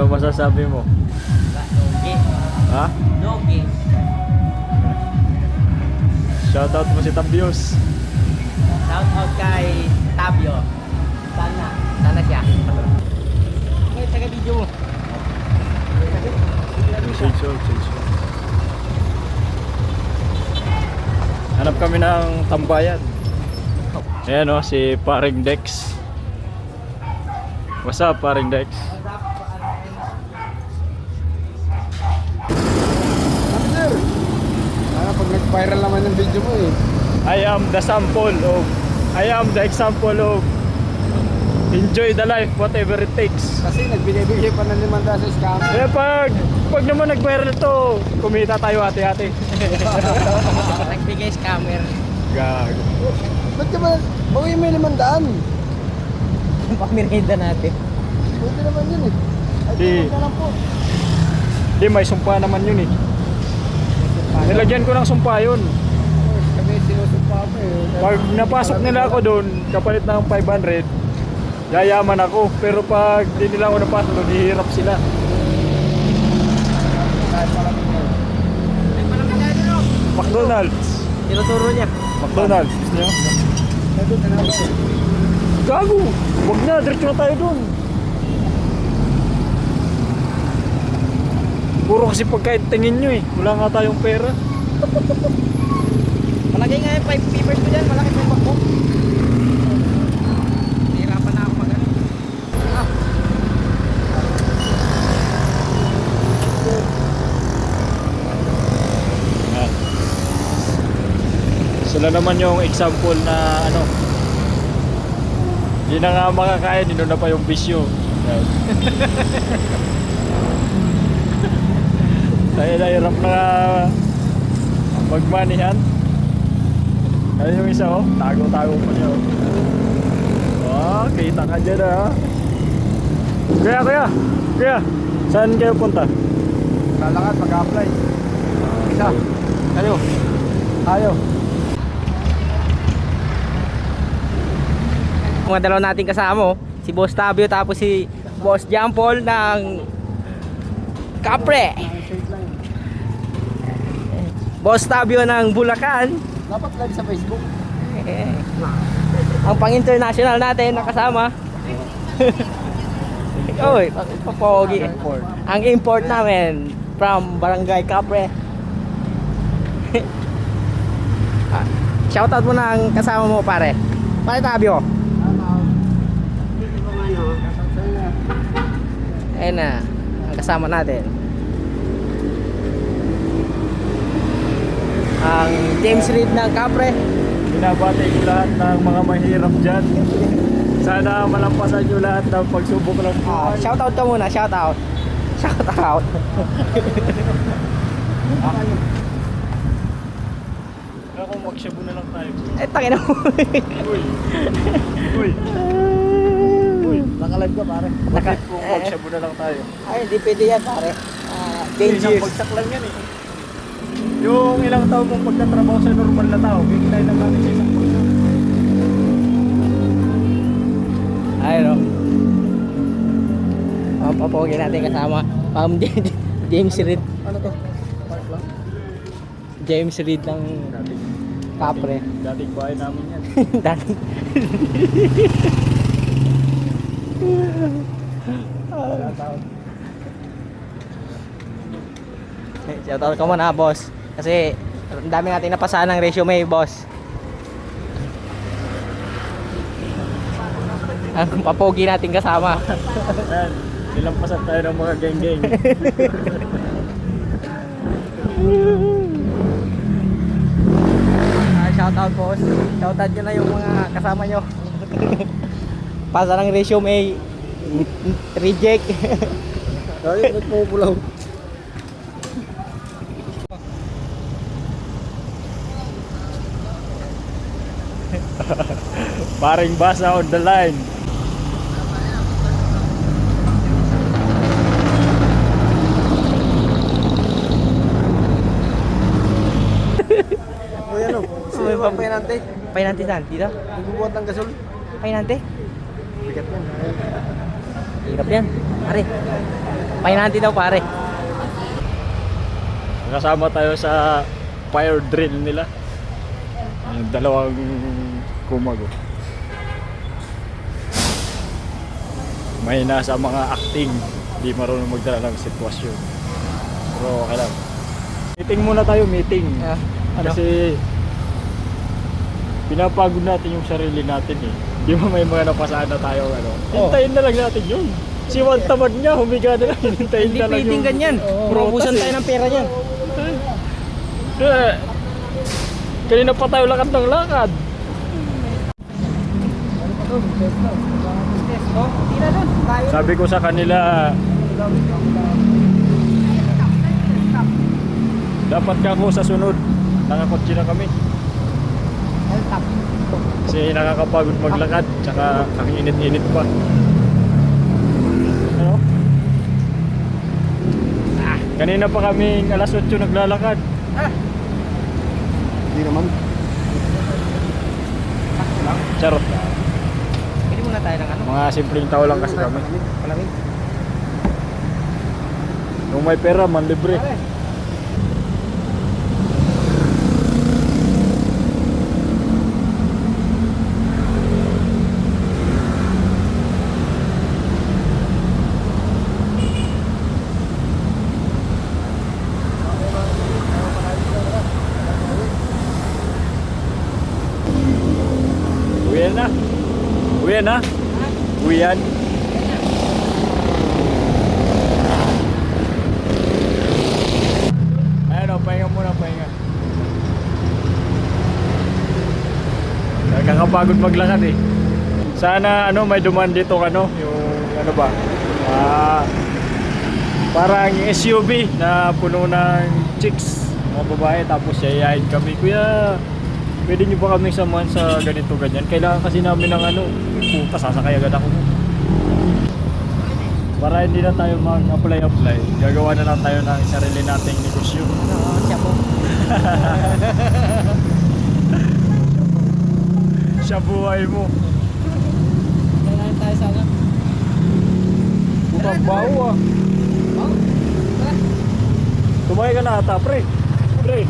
Ano masasabi mo? Logi. Ha? Logi. Shoutout mo si Tabios. Shout out kay Tabio. Sana siya. Okay, taga video mo. Chill. Hanap kami ng tambayan. Ayan o, si Paring Dex. What's up, Paring Dex? Sir, pag nag-viral naman yung video mo eh. I am the example of enjoy the life, whatever it takes. Kasi nagbinibigay pa ng 500 sa scam. Eh pag naman nag-viral to, kumita tayo hati-hati. Nagbigay scammer. Gago. Ba't ka ba? Bawi mo yung 500. Pamirida natin. Pwede naman yun eh. Ay, Di. ka lang po. Di, may sumpa naman yun eh. Nilagyan ko ng sumpa yun. Kami sinusumpa mo eh. Pag napasok nila ako doon, kapalit ng 500, yayaman ako. Pero pag di nila ako napasok doon, hihirap sila. McDonald's. Tinuturo niya. McDonald's. Gusto nyo? Gago! Huwag na, diretso na tayo doon. Puro kasi pagkain tingin nyo eh. Wala nga tayong pera. Malagay nga yung 5 papers mo dyan. Malaki pa yung bag mo. Nahirapan na ako mag-ano. Yan. Sila naman yung example na ano, hindi na nga makakain, na pa yung bisyo. Yan. Tayo na hirap na magmanihan. Ayun yung isa oh, tago-tago pa niya oh. Oh, kita ka dyan ah. Kaya, saan kayo punta? Lalakad, mag-apply. Isa. Kayo. Tayo. Mga dalawa nating kasama, si Boss Tabio tapos si Boss John Paul ng Capre. Boss Tabio ng Bulacan. Dapat live sa Facebook. Ang pang-international natin nakasama. Oy, papogi. Ang import namin from Barangay Capre. Shoutout mo na ang kasama mo, pare. Pare Tabio. Ayan na, ang kasama natin. Ang James Reed ng Capre. Binabati ko lahat ng mga mahirap dyan. Sana malampasan nyo lahat ng pagsubok ng buhay. Shoutout ka muna, shoutout. Shoutout. Ako magshabu na lang tayo. Eh, tangina mo. Uy, Nakalive ka pare. bakit kung magshabu na lang tayo? Ay, hindi pwede yan, pare. Isang Dangerous. bagsak lang yan eh. Yung ilang taon mong pagtatrabaho sa normal na tao, kikilay lang natin sa isang bagsak. Ayun o. Ang papogi natin kasama. James Reed. Ano to? Park lang. James Reed ng Capre. Dating bahay namin yan. Dati. Shoutout ka muna, boss. Kasi ang dami natin napasahan ng resume, boss. Ang papogi natin kasama. Yan, nilampasan tayo ng mga geng-geng. Shoutout, boss. Shoutout nyo na yung mga kasama nyo. Pasa ng resume, reject. Tayo, nagpupulaw. Paring basa on the line. Uy, ano? May Sino ang penante? Painante saan? Dito? Nagbubuhat ng gasol. Painante? Bigat yan. Hirap yan. Pare. Pahinanti daw pare. Kasama tayo sa fire drill nila. Yung dalawang kumago. May nasa mga acting, di marunong magdala ng sitwasyon. Pero okay lang. Meeting muna tayo, meeting. Ano? Kasi pinapagod natin yung sarili natin eh. Di ba may mga napasaan na tayo ano? Hintayin na lang natin yun. Si Juan tamad niya, humiga na lang, hintayin Hindi na lang pwedeng ganyan. Maubusan tayo ng pera niyan. Kanina pa tayo lakad ng lakad. Sabi ko sa kanila, dapat ka ako sa sunod. Nakakotse na kami. Kasi nakakapagod maglakad, tsaka ang init-init pa. Ano? Kanina pa kaming alas 8 naglalakad. Hindi naman. Charot na. Pwede muna tayo ng ano? Mga simpleng tao lang kasi kami. Malamig. Kung may pera, manlibre. Uwian na. Uwian na. Uwian. Ayan o, pahinga muna, pahinga. Nakakapagod maglakad eh. Sana ano, may duman dito ano, yung ano ba? Parang SUV na puno ng chicks, mga babae, tapos yayain kami. Kuya, pwede nyo ba kami samahan sa ganito ganyan? Kailangan kasi namin ng ano, puta, sasakay agad ako. Para hindi na tayo mag-apply, gagawa na lang tayo ng sarili nating negosyo. Oo, siya po. Siya buhay mo. Kailangan tayo sana. Butang baho ah. Tumakay ka na ata, pre. Pre.